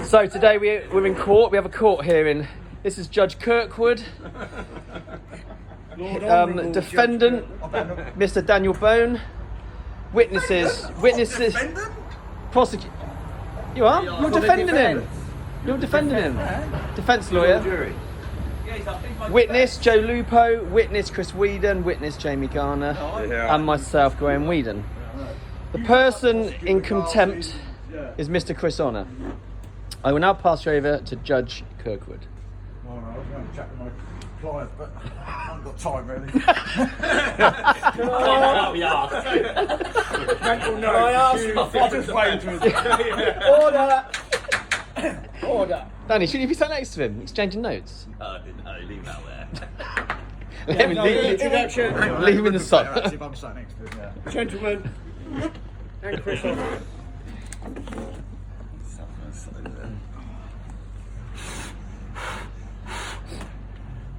So today we're in court. We have a court hearing. This is Judge Kirkwood, defendant Mr. Daniel Bone, witnesses, prosecute. You are? You're defending him. You're defending him. Defence lawyer. Witness Joe Lupo, witness Chris Whedon, witness Jamie Garner, and myself, Graham Whedon. The person in contempt is Mr. Chris Honour. I will now pass you over to Judge Kirkwood. All right, I was going to chat with my client, but I haven't got time really. I'll just wait to Order. Danny, should you be sat next to him, exchanging notes? I didn't know, leave that there. Leave him in the sun. If I'm sat next to him, yeah. Gentlemen, and Chris Honour.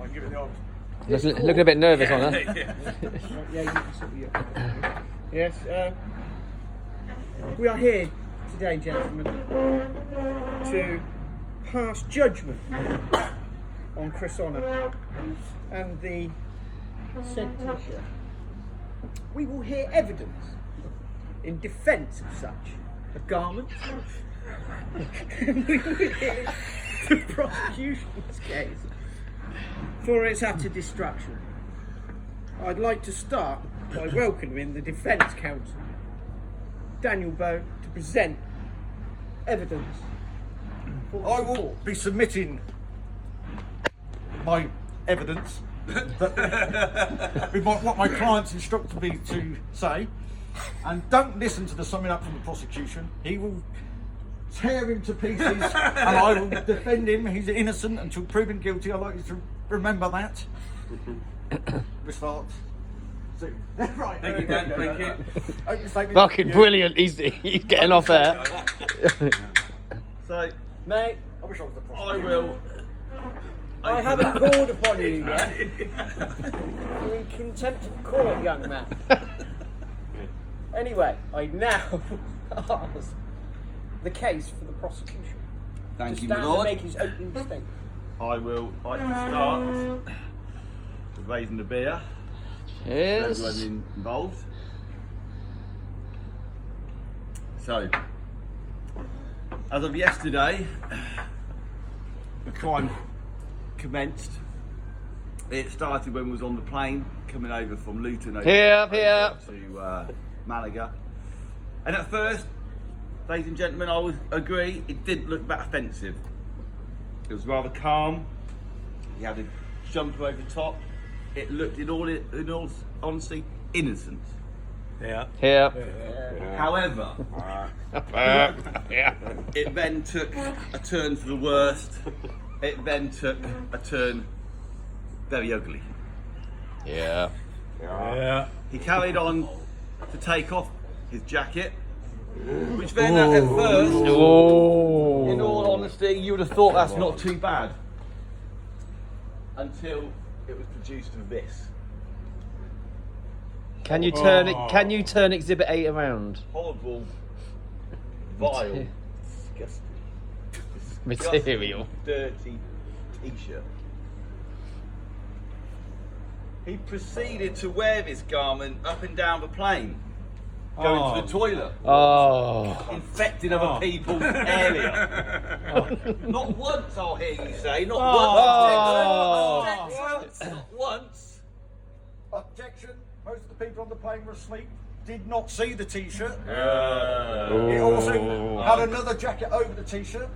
I can give it the old. Looking a bit nervous, Honour. Yeah, you can sort of. Yes, we are here today, gentlemen, to pass judgment on Chris Honour and the said T-shirt. We will hear evidence in defence of such a garment. And we will hear the prosecution's case for its utter destruction. I'd like to start by welcoming the defence counsel, Daniel Bone, to present evidence. I will be submitting my evidence with what my client's instructed me to say, and don't listen to the summing up from the prosecution. He will tear him to pieces and I will defend him. He's innocent until proven guilty. I'd like you to remember that. We start soon. Right. Thank you, Dan. Thank you. Fucking brilliant. He's getting off there. So, Mate, I wish I was the I prosecutor. will. I haven't called upon you yet. You're in contempt of court, young man. Anyway, I now ask the case for the prosecution. Thank to you, my stand lord. and make his opening statement. I will like to start with raising the beer. Cheers. Everyone involved. So, as of yesterday, the crime commenced. It started when we was on the plane coming over from Luton over Here. to Malaga. And at first, ladies and gentlemen, I would agree, it didn't look that offensive. It was rather calm. He had a jumper over the top. It looked, in all honesty, innocent. Here. However, it then took a turn for the worst. It then took a turn very ugly. Yeah. He carried on to take off his jacket, which then at first, in all honesty, you would have thought that's not too bad. Until it was produced with this. Can you turn it? Can you turn Exhibit 8 around? Horrible, vile, disgusting, Material. dirty t-shirt. He proceeded to wear this garment up and down the plane, going to the toilet, Oh. infecting other people's area. Not once, I'll hear you say, not once. Not once. Objection. Most of the people on the plane were asleep. Did not see the t-shirt. He Oh. also had another jacket over the t-shirt.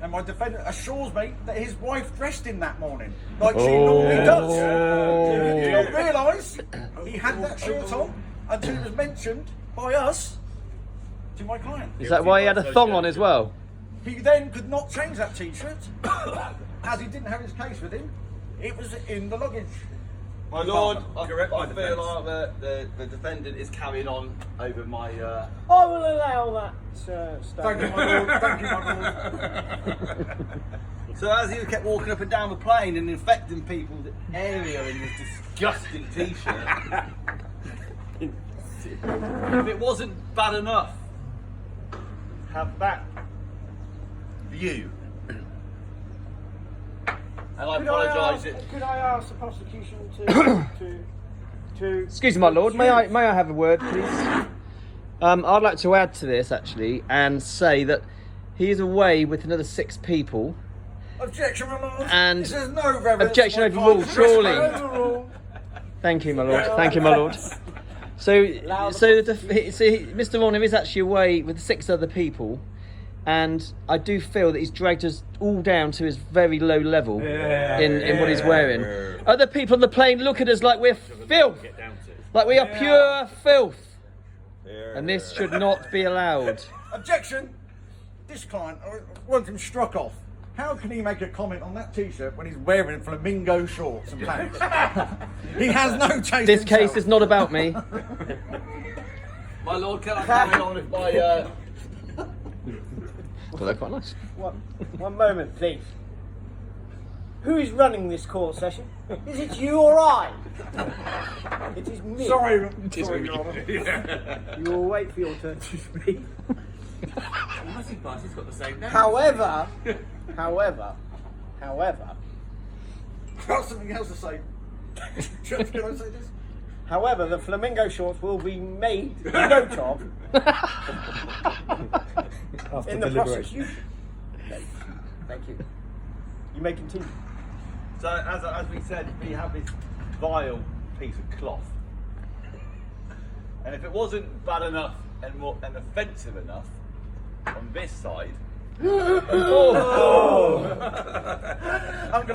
And my defendant assures me that his wife dressed in that morning, like she normally does. He did not realise he had that shirt on until it was mentioned by us to my client. Is that why he had a thong on as well? He then could not change that t-shirt, as he didn't have his case with him. It was in the luggage. My lord, I Correct my feel defence. like the defendant is carrying on over my... I will allow that Thank you, statement. my lord. Thank you, my lord. So as he kept walking up and down the plane and infecting people's area in this disgusting t-shirt, if it wasn't bad enough, have that, the you. And I apologise. Could I ask the prosecution to Excuse me, my lord. May I have a word, please? I'd like to add to this actually and say that he is away with another 6 people. Objection, my lord. And this is no reverence. objection overruled, surely. Thank you, my lord. Thank you, my lord. So Mr. Warner is actually away with 6 other people, and I do feel that he's dragged us all down to his very low level in what he's wearing. Other people on the plane look at us like we're filth, like we are pure filth, and this should not be allowed. Objection. This client, I want him struck off. How can he make a comment on that T-shirt when he's wearing flamingo shorts and pants? He has no taste. This case is not about me. My lord, can I carry on with my... Well, they're quite nice. One moment, please. Who is running this court session? Is it you or I? It is me. Sorry, Your Honour. You will wait for your turn to speak. He's got the same name. However, I've got something else to say. Can I say this? however, the flamingo shorts will be made note of in the prosecution. Thank you. You may continue. So, as we said, we have this vile piece of cloth. And if it wasn't bad enough and offensive enough on this side, Uncle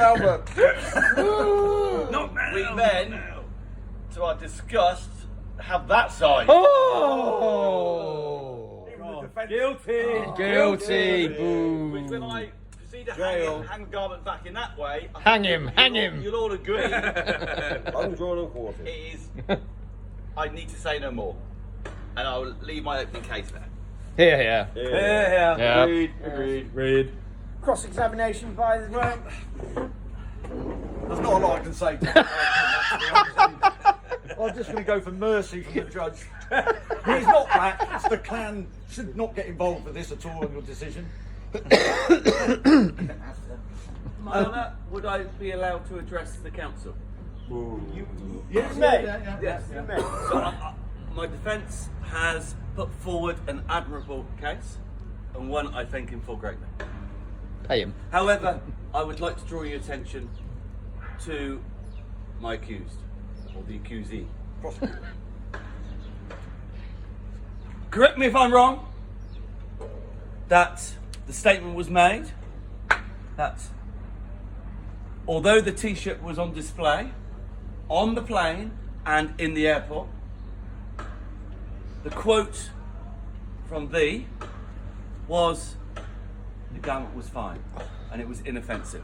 Albert. we then, to our disgust, have that side. Oh! Guilty! Boo! Which when I proceed to hang the garment back in that way, I Hang think him! You'll all agree. Undrawn and quartered. It is. I need to say no more, and I will leave my opening case there. Yeah. Agreed. Cross-examination by the way. There's not a lot I can say. I'm just going to go for mercy from the judge. He's not black. It's the clan should not get involved with this at all in your decision. My Honour, would I be allowed to address the council? Yes, You may. Yes. You may. So my defence has put forward an admirable case, and one I thank him for greatly. Pay him. However, I would like to draw your attention to my accused, or the accusee. Prosecutor. Correct me if I'm wrong, that the statement was made that although the T-shirt was on display on the plane and in the airport, the quote from thee was the garment was fine and it was inoffensive.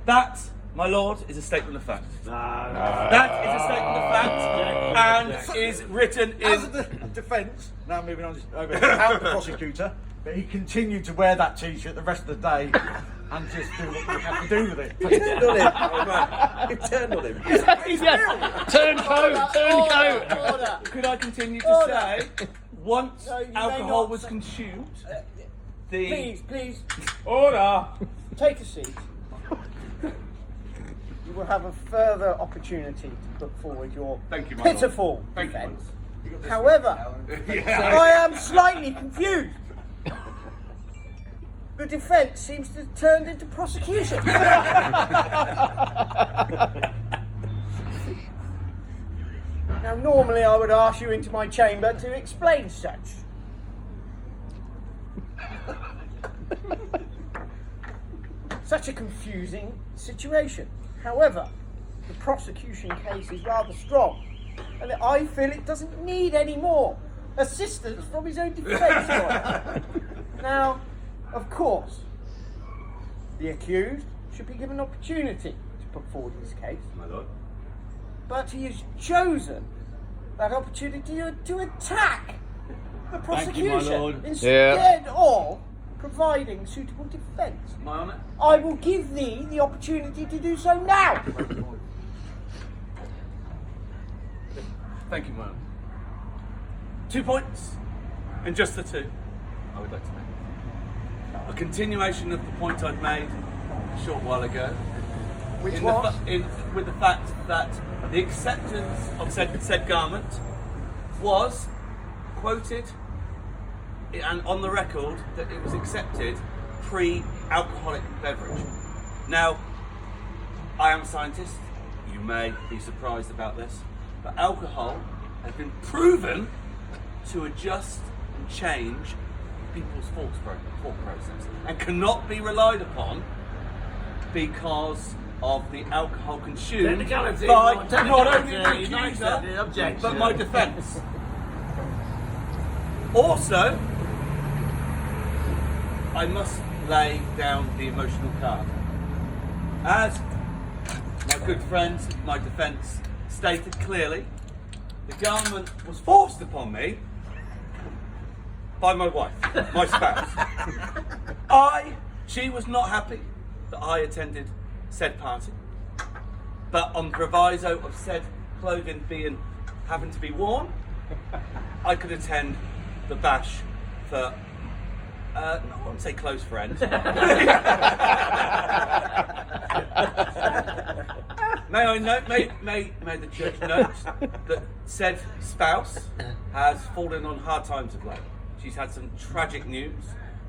That, my lord, is a statement of fact. That is a statement of fact and is written As in... a defence, now moving on over out the prosecutor, but he continued to wear that T-shirt the rest of the day and just do what you have to do with it. You turned on him. Turncoat! Order. Could I continue to Order. say, once No, you may alcohol not was say- consumed, the... Please, Order! take a seat. You will have a further opportunity to put forward your Thank you, my lord. pitiful Thank you, my defence. However, I am slightly confused. The defence seems to have turned into prosecution. Now, normally I would ask you into my chamber to explain such. Such a confusing situation. However, the prosecution case is rather strong, and I feel it doesn't need any more assistance from his own defence lawyer. Now, of course, the accused should be given an opportunity to put forward his case, My lord. but he has chosen that opportunity to attack the Thank you, my prosecution lord. instead of providing suitable defence. My honour? I will give thee the opportunity to do so now. Thank you, my honour. 2 points, and just the two I would like to make. a continuation of the point I'd made a short while ago. Which with was? the fact that the acceptance of said garment was quoted and on the record that it was accepted pre-alcoholic beverage. Now, I am a scientist. You may be surprised about this, but alcohol has been proven to adjust and change people's thought process and cannot be relied upon because of the alcohol consumed Technicality, by not not only technicality, the not accuser, accepted, objection. but my defence. Also, I must lay down the emotional card. As my good friend, my defence, stated clearly, the garment was forced upon me by my wife, my spouse. She was not happy that I attended said party, but on proviso of said clothing having to be worn, I could attend the bash for no, I wouldn't say close friends. May I note, may the church note that said spouse has fallen on hard times of late. She's had some tragic news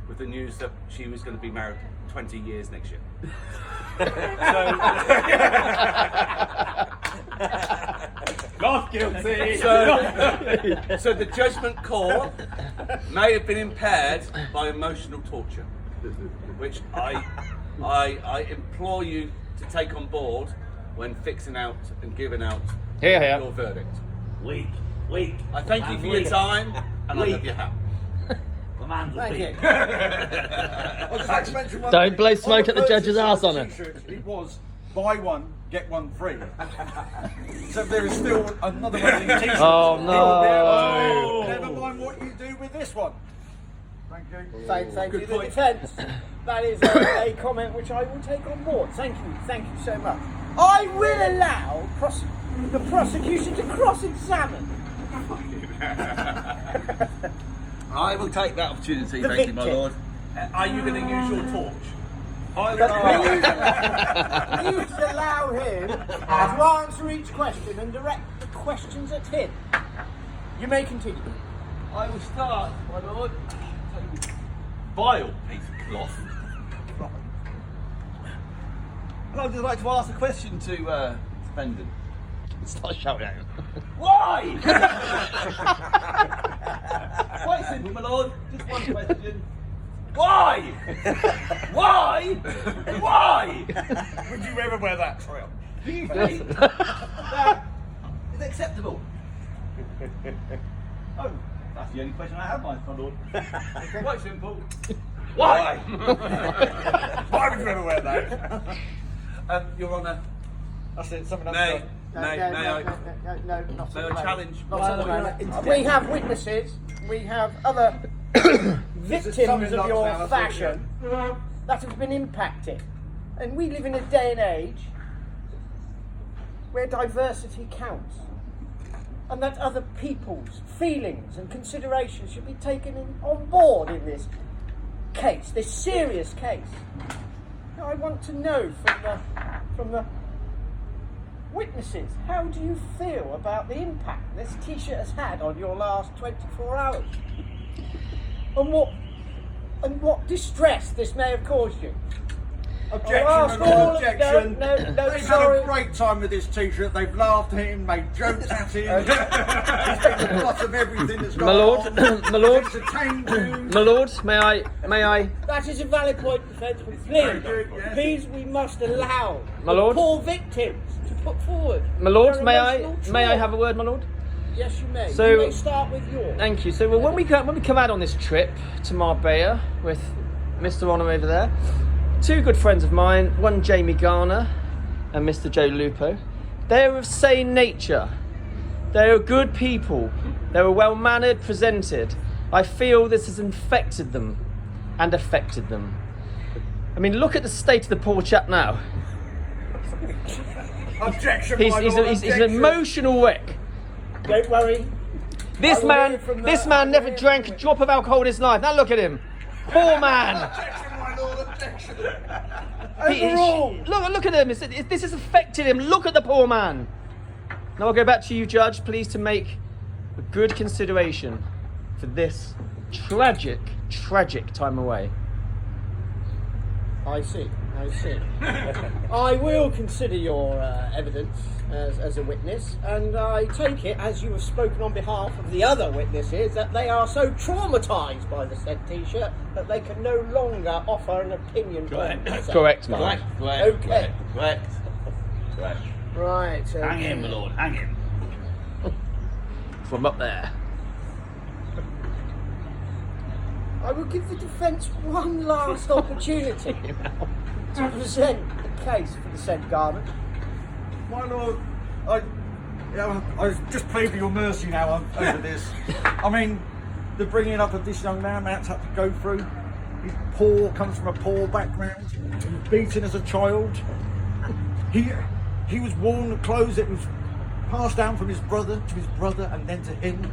with the news that she was going to be married 20 years next year. Not guilty. So the judgment call may have been impaired by emotional torture, which I implore you to take on board when fixing out and giving out Here. your verdict. Weak. I thank you for your time and I love your hat. The man's a Thank pig. you. I just like to mention one Don't thing. blow smoke On at the judge's purchase arse of on it. t-shirts, It was buy one, get one free. So there is still another one of these t-shirts. Oh, You'll no. be able to- Never mind what you do with this one. Thank you. Thank Good you. The point. defence. That is a comment which I will take on board. Thank you so much. I will allow the prosecution to cross-examine I will take that opportunity, The thank you, my victim. lord. Are you going to use your torch? I But will. please allow him to answer each question and direct the questions at him. You may continue. I will start, my lord. Vile piece of cloth. And I'd just like to ask a question to defendant. Start shouting at him. Why? Quite simple, my lord. Just one question. Why? Why? Why? Would you ever wear that trail? Do you think that is acceptable? Oh, that's the only question I have, my lord. Quite simple. Why? Why would you ever wear that? Your Honour, That's it. Something may else. I not may I challenge Not one at the of moment. We have witnesses. We have other victims of your fashion that have been impacted. And we live in a day and age where diversity counts. And that other people's feelings and considerations should be taken on board in this case, this serious case. Now, I want to know from the witnesses, how do you feel about the impact this t-shirt has had on your last 24 hours? And what distress this may have caused you? Objection, I'll my ask lord, all- objection. no, They've sorry. had a great time with this t-shirt. They've laughed at him, made jokes at him. He's got the plot of everything that's gone My lord, on. my lord, Entertained you. my lord, may I? That is a valid point, defence, but Very good, yes. please, we must allow My the lord? poor victims to put forward. My lord, their may I emotional have a word, my lord? Yes, you may. So- You may start with yours. Thank you. So when we come out on this trip to Marbella with Mr. Honour over there, two good friends of mine, one Jamie Garner and Mr. Joe Lupo, they're of sane nature. They're good people. They were well mannered, presented. I feel this has infected them and affected them. I mean, look at the state of the poor chap now. Objection, He's my lord, an objection. emotional wreck. Don't worry. This I will man, read from this the- man I will never read drank a from it. drop of alcohol in his life. Now look at him. Poor man. Objection, Objection. Overall, Look at him. This has affected him. Look at the poor man. Now I'll go back to you, Judge, please, to make a good consideration for this tragic time away. I see. I will consider your evidence as a witness, and I take it, as you have spoken on behalf of the other witnesses, that they are so traumatised by the said T-shirt that they can no longer offer an opinion. Correct, man. Okay. Correct. Right. Hang him, my lord, hang him. From up there. I will give the defence one last opportunity to present a case for the said garment. My lord, I just plead for your mercy now over this. I mean, the bringing up of this young man that's had to go through. He's poor, comes from a poor background. He was beaten as a child. He was worn the clothes that was passed down from his brother to his brother and then to him.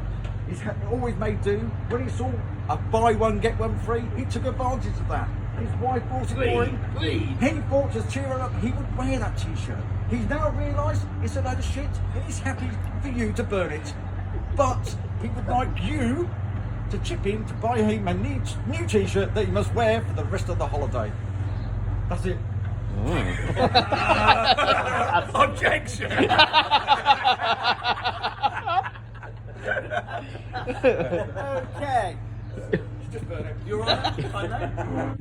He's always made do. When he saw a buy one get one free, he took advantage of that. His wife bought it for him. He thought to cheer her up, he would wear that T-shirt. He's now realised it's a load of shit and he's happy for you to burn it. But he would like you to chip in to buy him a new T-shirt that he must wear for the rest of the holiday. That's it. Objection. Okay. You're on.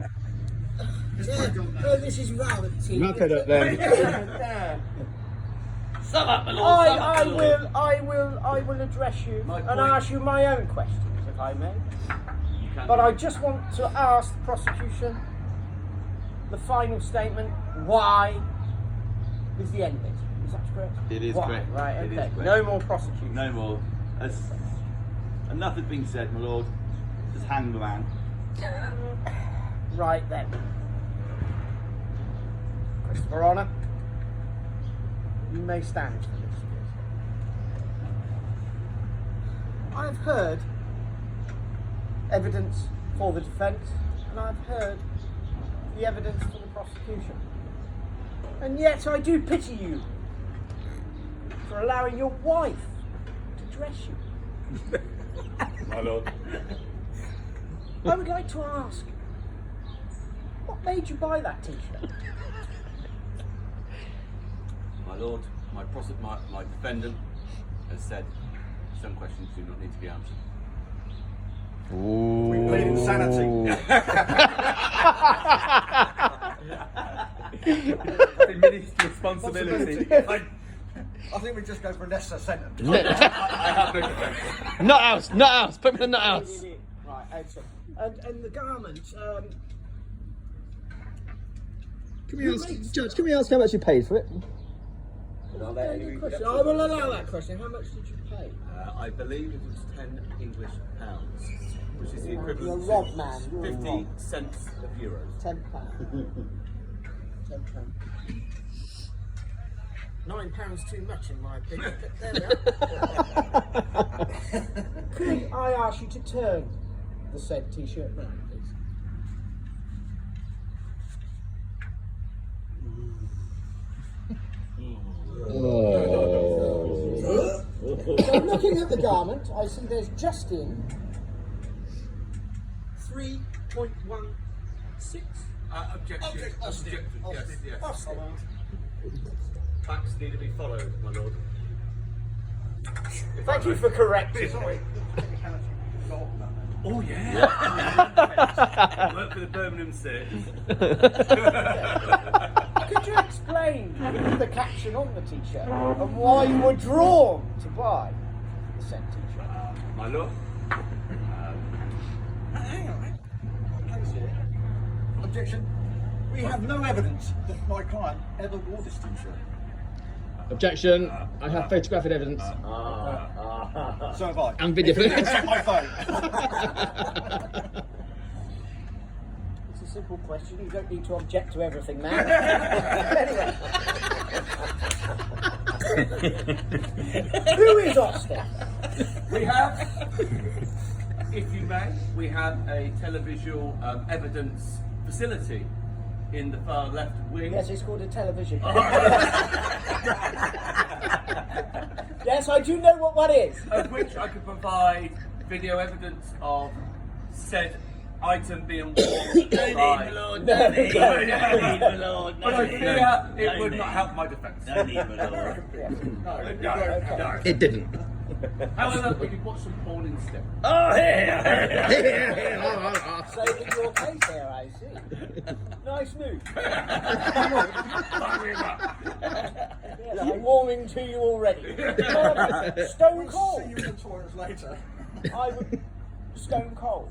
This is rather tedious. Knock it up then. Sum up, my lord. I will address you and ask you my own questions, if I may. But I just want to ask the prosecution the final statement. Why is the end of it? Is that correct? It is Why? correct. Right. It is Okay. correct. No more prosecution. No more. Enough has been said, my lord. Just hang the man. Right then. Christopher Honour, you may stand for this. I've heard evidence for the defence, and I've heard the evidence for the prosecution. And yet I do pity you for allowing your wife to dress you. My lord. I would like to ask, what made you buy that T-shirt? My lord, my defendant has said some questions do not need to be answered. We plead insanity. Diminished responsibility. I think we just go for a lesser sentence. I have no defence. Not house. Put me in the not house. Right, excellent. And the garment, Judge, can we ask how much you paid for it? good question. I will allow that question. How much did you pay? I believe it was 10 English pounds, which is the You're a equivalent rob to man. You're a 50 rob. cents of euros. £10. £10. £9 too much in my opinion, but there we are. Could I ask you to turn the said T-shirt round, please? So looking at the garment, I see there's just in 3.16. Objection. Austin. Yes. Austin. Facts need to be followed, my lord. Thank you for correcting. Oh yeah. Work for the Birmingham State. Could you explain the caption on the T-shirt and why you were drawn to buy the said T-shirt? My lord. Hang on. Objection. We have no evidence that my client ever wore this T-shirt. Objection. I have photographic evidence. So have I. And video footage. Check my phone. It's a simple question. You don't need to object to everything, man. Anyway. Who is Austin? We have, if you may, we have a televisual evidence facility in the far left wing. Yes, it's called a television. Yes, I do know what one is. Of which I could provide video evidence of said item being worn by. Lord, no need, no need, my lord, But no I need. fear it No would need. not help my defence. No need, my lord. No. It didn't. However, we could watch some porn instead. Oh, here! Saving your case here, I see. Nice move. Yes, I'm warming to you already. Stone cold. See you in the toilets later. I would stone cold.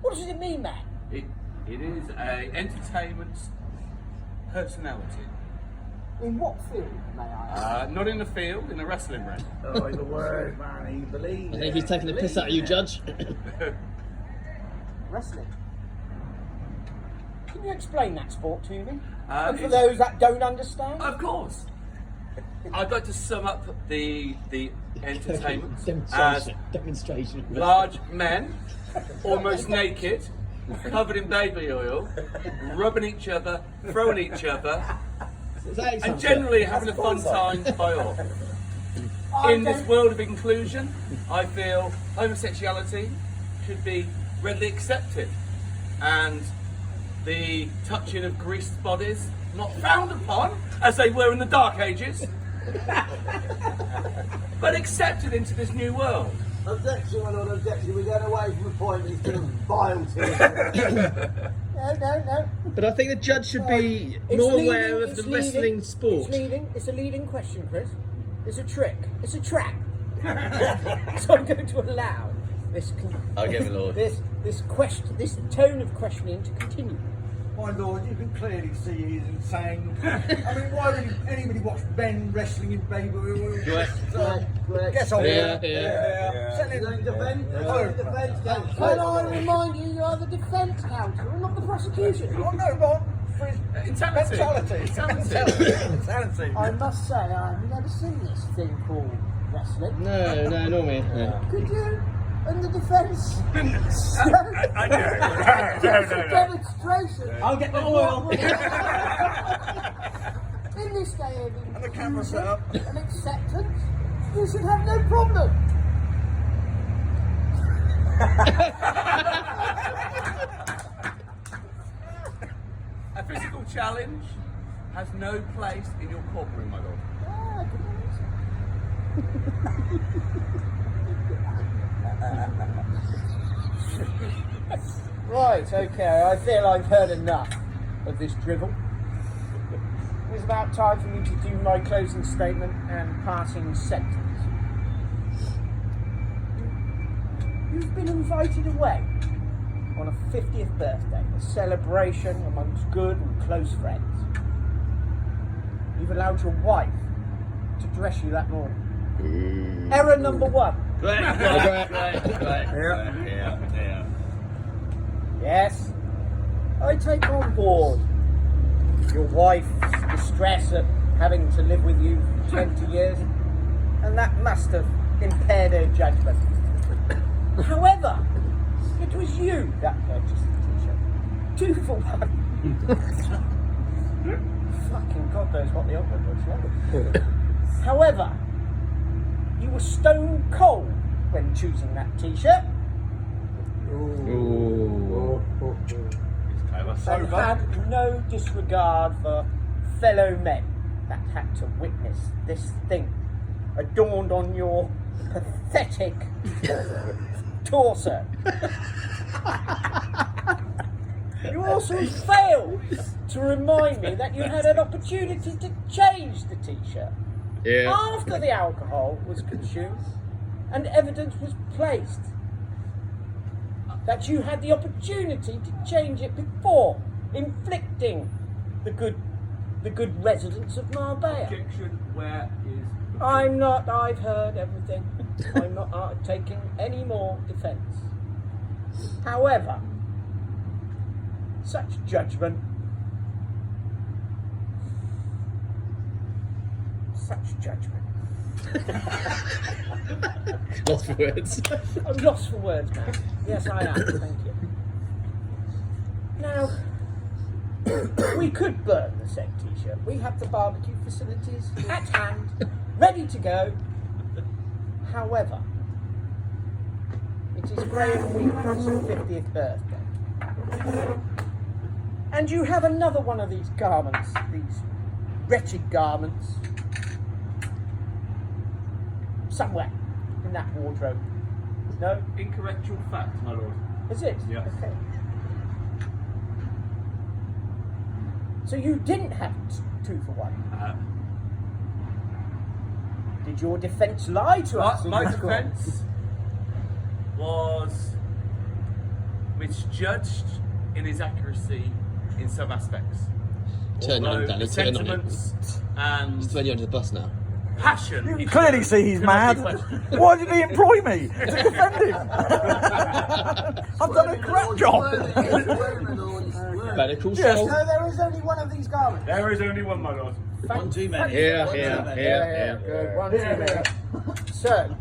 What does it mean, man? It is a entertainment personality. In what field, may I ask? Not in the field, in a wrestling ring. Oh, the word, man, he believes I think he's taking the piss out of you, Judge. Wrestling. Can you explain that sport to me? And for it's- those that don't understand? Of course. I'd like to sum up the entertainment as Demonstration. large men, almost naked, covered in baby oil, rubbing each other, throwing each other, and generally having a fun time by all. In this world of inclusion, I feel homosexuality should be readily accepted, and the touching of greased bodies not frowned upon as they were in the Dark Ages, but accepted into this new world. Objection, my lord, objection. We're going away from the point. He's going to vile to No. But I think the judge should be It's more leading, aware of it's the leading, wrestling sport. It's a leading question, Chris. It's a trick. It's a trap. So I'm going to allow this. Okay, my lord. This tone of questioning to continue. My lord, you can clearly see he's insane. I mean, why would anybody watch Ben wrestling in baby oil? Correct. Get on Yeah, here. yeah. Selling Defend. Can I remind you, you are the defence counsel and not the prosecution. Oh no, what? For his Insanity. mentality. I must say, I've never seen this thing called wrestling. No, nor me. Could you, in the defence, I know. demonstration? I'll get the oil. In this day of And the camera set up. and acceptance, you should have no problem. A physical challenge has no place in your courtroom, my lord. Ah, good answer. Right, okay, I feel I've heard enough of this drivel. It's about time for me to do my closing statement and parting sentence. You've been invited away on a 50th birthday, a celebration amongst good and close friends. You've allowed your wife to dress you that morning. Error number one. Yeah. Yes, I take on board your wife's distress at having to live with you for 20 years, and that must have impaired her judgment. However, it was you that purchased the t-shirt. 2 for 1. Fucking God knows what the offer was. However, you were stone cold when choosing that t-shirt. And had no disregard for fellow men that had to witness this thing adorned on your pathetic torso. You also failed to remind me that you had an opportunity to change the t-shirt after the alcohol was consumed and evidence was placed. That you had the opportunity to change it before inflicting the good residents of Marbella. Objection, where is the I'm not, I've heard everything. I'm not taking any more defence. However, such judgment, Lost for words. I'm lost for words, man. Yes, I am. Thank you. Now, we could burn the said t-shirt. We have the barbecue facilities at hand, ready to go. However, it is Graham Wheaton's 50th birthday. And you have another one of these garments, these wretched garments, somewhere in that wardrobe. No? Incorrectual fact, my lord. Is it? Yes. Okay. So you didn't have 2 for 1. Did your defence lie to us? My in this court? defence was misjudged in his accuracy in some aspects. Turn on him, Although Dan, turn on him. sentiments and Throw you under the bus now. passion. You clearly see he's mad. Why did he employ me to defend him? I've done a crap job. Better call Yes. Saul. No, there is only one of these garments. There is only one, my lord. One too many. Here, One too here, many. here. Good. One too many. So,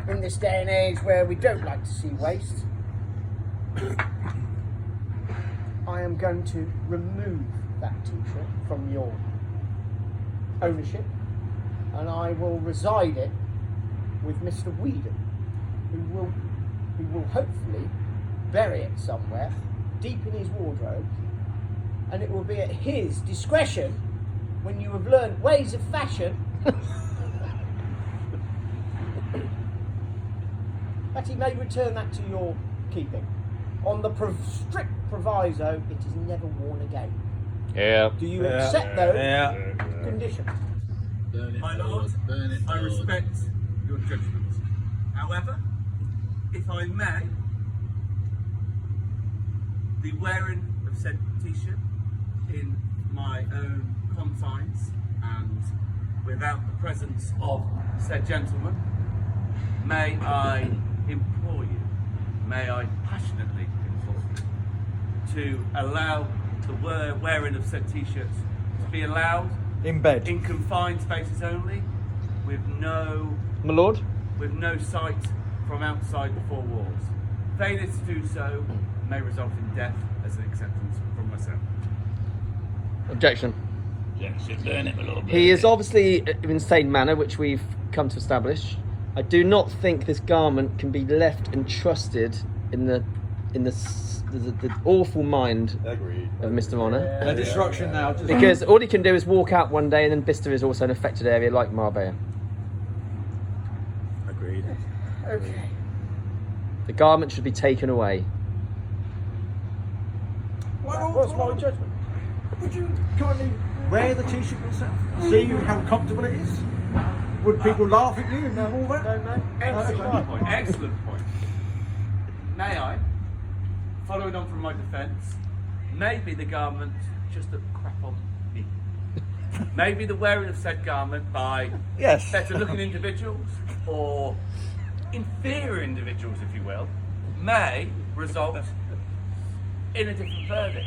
in this day and age where we don't like to see waste, I am going to remove that t-shirt from your ownership, and I will reside it with Mr. Whedon, who will hopefully bury it somewhere deep in his wardrobe, and it will be at his discretion, when you have learned ways of fashion, that he may return that to your keeping, on the strict proviso it is never worn again. Yeah. Do you accept those Yeah. conditions? Burn it, My lord, burn it, I Lord. respect your judgment. However, if I may, the wearing of said t-shirt in my own confines and without the presence of said gentleman, may I implore you, may I passionately implore you, to allow the wearing of said t-shirts to be allowed In bed. in confined spaces only, with no My lord? sight from outside the 4 walls. Failure to do so may result in death as an acceptance from myself. Objection. Burn it, my lord. He is obviously in insane manner, which we've come to establish. I do not think this garment can be left entrusted in the awful mind of Mr. Honor. The destruction now. Because all he can do is walk out one day, and then Bicester is also an affected area like Marbella. Agreed. Okay. The garment should be taken away. What's my judgment? Would you kindly wear the t-shirt yourself? See how comfortable it is? Would people laugh at you and all that? No. Excellent point. Excellent point. May I, following on from my defence, maybe the garment just looked crap on me. Maybe the wearing of said garment by Yes. better looking individuals or inferior individuals, if you will, may result in a different verdict.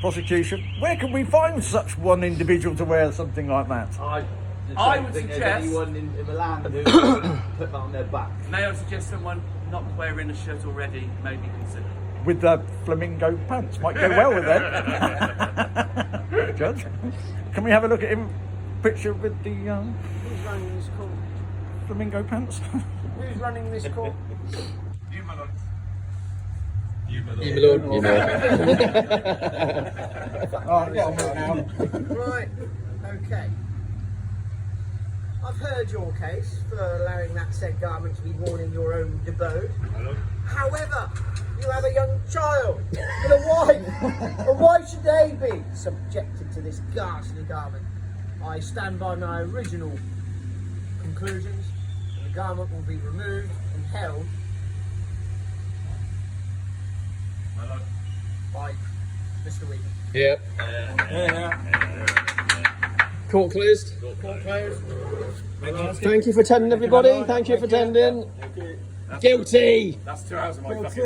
Prosecution. Where can we find such one individual to wear something like that? I would suggest, anyone in Milan who put that on their back. may I suggest someone not wearing a shirt already may be considered. With the flamingo pants. Might go well with that. Judge. Can we have a look at him? Picture with the Who's running this court? flamingo pants? Who's running this court? You, my lord. Oh, get on with it now. Right, okay. I've heard your case for allowing that said garment to be worn in your own abode. However, you have a young child and a wife, and why should they be subjected to this ghastly garment? I stand by my original conclusions, and the garment will be removed and held by Mr. Wheaton. Yep. Court closed. Court closed. Thank you for attending, everybody. Thank you for attending. Guilty. That's 2 hours of my fucking